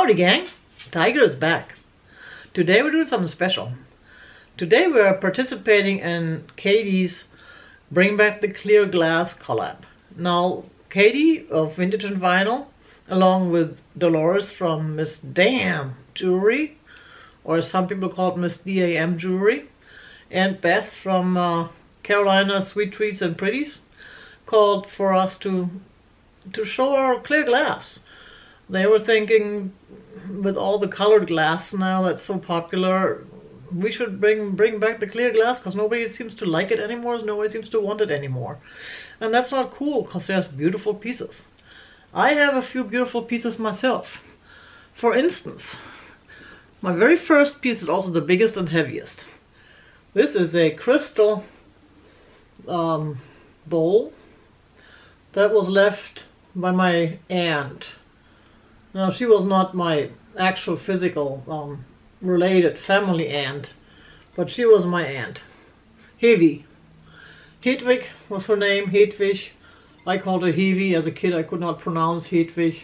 Howdy gang, Tiger is back. Today we're doing something special. Today we are participating in Katie's Bring Back the Clear Glass collab. Now Katie of Vintage and Vinyl, along with Dolores from Miss Damn Jewelry, or some people call it Miss DAM Jewelry, and Beth from Carolina Sweet Treats and Pretties, called for us to show our clear glass. They were thinking, with all the colored glass now that's so popular, we should bring back the clear glass because nobody seems to like it anymore, nobody seems to want it anymore. And that's not cool because there's beautiful pieces. I have a few beautiful pieces myself. For instance, my very first piece is also the biggest and heaviest. This is a crystal bowl that was left by my aunt. Now, she was not my actual physical related family aunt, but she was my aunt. Hevi. Hedwig was her name, Hedwig. I called her Hevi. As a kid I could not pronounce Hedwig.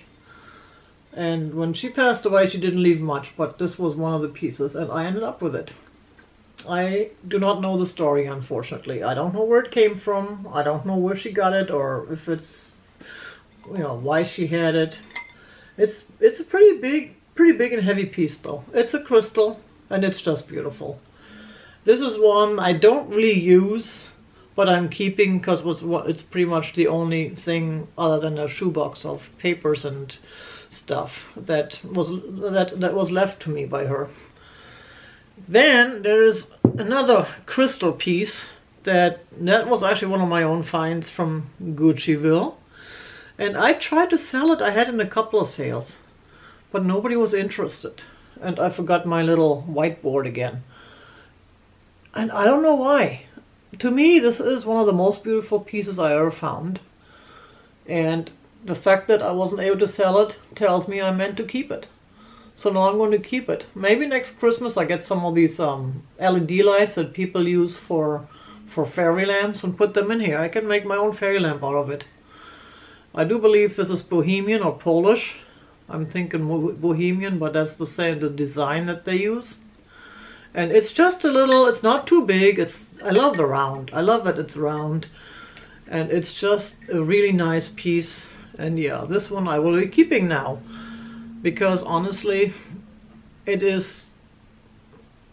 And when she passed away she didn't leave much, but this was one of the pieces and I ended up with it. I do not know the story, unfortunately. I don't know where it came from. I don't know where she got it or if it's, why she had it. It's a pretty big and heavy piece though. It's a crystal and it's just beautiful. This is one I don't really use, but I'm keeping because it's pretty much the only thing other than a shoebox of papers and stuff that was left to me by her. Then there's another crystal piece that was actually one of my own finds from Gucciville. And I tried to sell it. I had it in a couple of sales, but nobody was interested. And I forgot my little whiteboard again. And I don't know why. To me, this is one of the most beautiful pieces I ever found. And the fact that I wasn't able to sell it tells me I meant to keep it. So now I'm going to keep it. Maybe next Christmas I get some of these LED lights that people use for fairy lamps and put them in here. I can make my own fairy lamp out of it. I do believe this is Bohemian or Polish. I'm thinking Bohemian, but that's the design that they use. And it's just a little, it's not too big. I love the round. I love that it's round. And it's just a really nice piece. And yeah, this one I will be keeping now. Because honestly, it's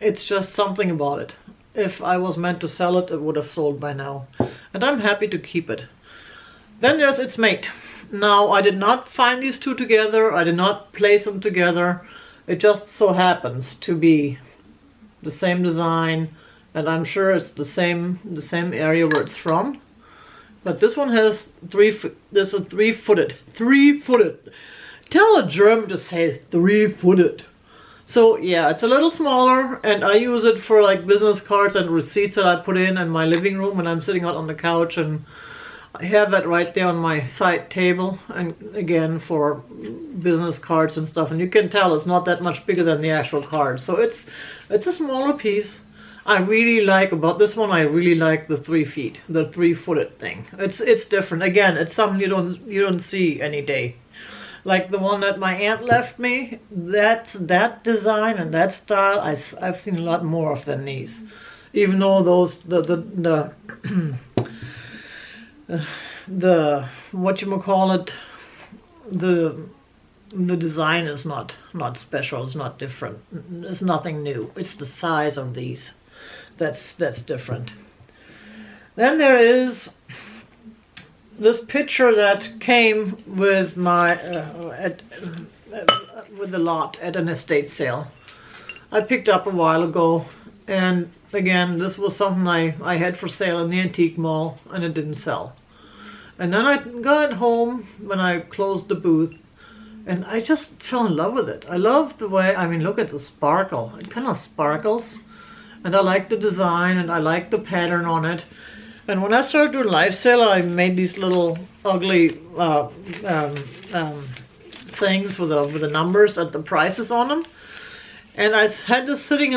just something about it. If I was meant to sell it, it would have sold by now. And I'm happy to keep it. Then there's its mate. Now, I did not find these two together. I did not place them together. It just so happens to be the same design, and I'm sure it's the same area where it's from. But this one has this is three-footed. Tell a German to say three-footed. So yeah, it's a little smaller, and I use it for like business cards and receipts that I put in my living room when I'm sitting out on the couch, and I have that right there on my side table, and again for business cards and stuff. And you can tell it's not that much bigger than the actual card. So it's a smaller piece. I really like about this one. I really like the 3 feet, the three-footed thing. It's different. Again, it's something you don't see any day. Like the one that my aunt left me. That design and that style I've seen a lot more of than these. Even though those the whatchamacallit, the design is not special, it's not different, it's nothing new. It's the size of these that's different. Then there is this picture that came with my with the lot at an estate sale. I picked up a while ago, and again, this was something I had for sale in the antique mall, and it didn't sell. And then I got it home when I closed the booth, and I just fell in love with it. I love the way, look at the sparkle. It kind of sparkles, and I like the design, and I like the pattern on it. And when I started doing live sale, I made these little ugly things with the numbers and the prices on them. And I had this sitting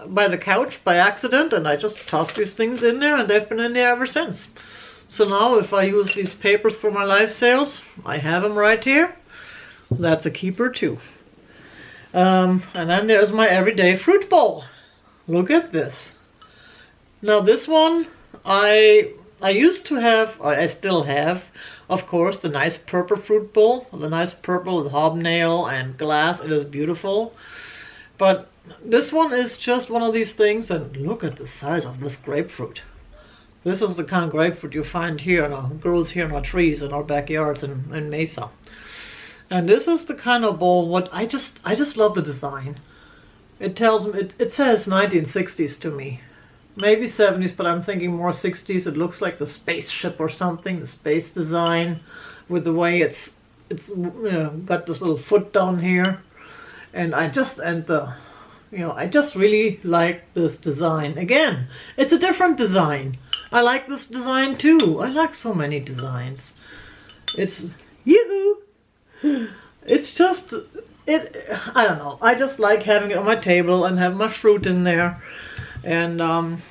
by the couch by accident, and I just tossed these things in there, and they've been in there ever since. So now if I use these papers for my live sales, I have them right here. That's a keeper too. And then there's my everyday fruit bowl. Look at this. Now this one, I used to have, or I still have, of course, the nice purple fruit bowl. The nice purple with hobnail and glass. It is beautiful. But this one is just one of these things, and look at the size of this grapefruit. This is the kind of grapefruit you find here, grows here in our trees in our backyards in Mesa. And this is the kind of bowl what I just love the design. It tells me it says 1960s to me. Maybe 70s, but I'm thinking more 60s. It looks like the spaceship or something, the space design with the way it's got this little foot down here. And I just really like this design. Again, it's a different design. I like this design too. I like so many designs. It's yoo-hoo. It's just I don't know. I just like having it on my table and have my fruit in there. And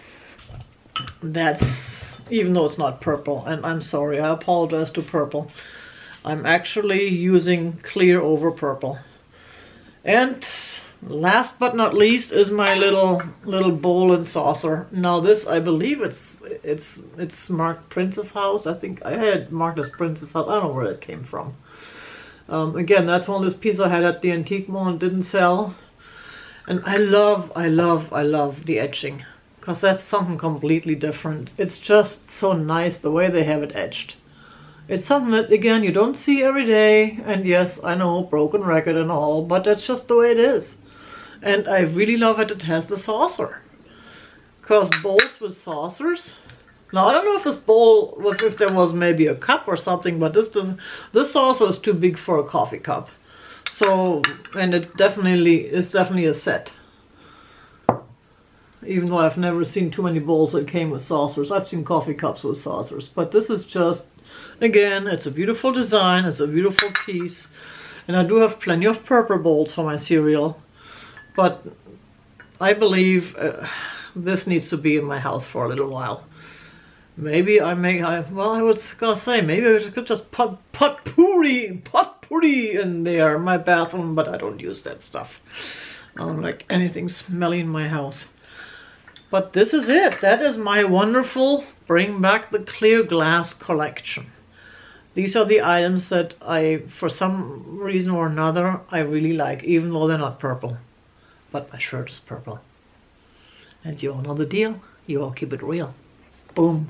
that's, even though it's not purple, and I'm sorry, I apologize to purple. I'm actually using clear over purple. And last but not least is my little bowl and saucer. Now this, I believe it's marked Princess House. I think I had marked as Princess House. I don't know where it came from. Again, that's one of those pieces I had at the antique mall and didn't sell. And I love the etching, because that's something completely different. It's just so nice the way they have it etched. It's something that, again, you don't see every day. And yes, I know, broken record and all, but that's just the way it is. And I really love it. It has the saucer. Because bowls with saucers. Now, I don't know if this bowl, if there was maybe a cup or something, but this saucer is too big for a coffee cup. So, and it's definitely a set. Even though I've never seen too many bowls that came with saucers. I've seen coffee cups with saucers. But this is just, again, it's a beautiful design. It's a beautiful piece. And I do have plenty of purple bowls for my cereal. But I believe this needs to be in my house for a little while. Maybe I was gonna say, maybe I could just put potpourri in there, my bathroom, but I don't use that stuff. I don't like anything smelly in my house. But this is it. That is my wonderful Bring Back the Clear Glass collection. These are the items that for some reason or another, I really like, even though they're not purple. But my shirt is purple. And you all know the deal. You all keep it real. Boom.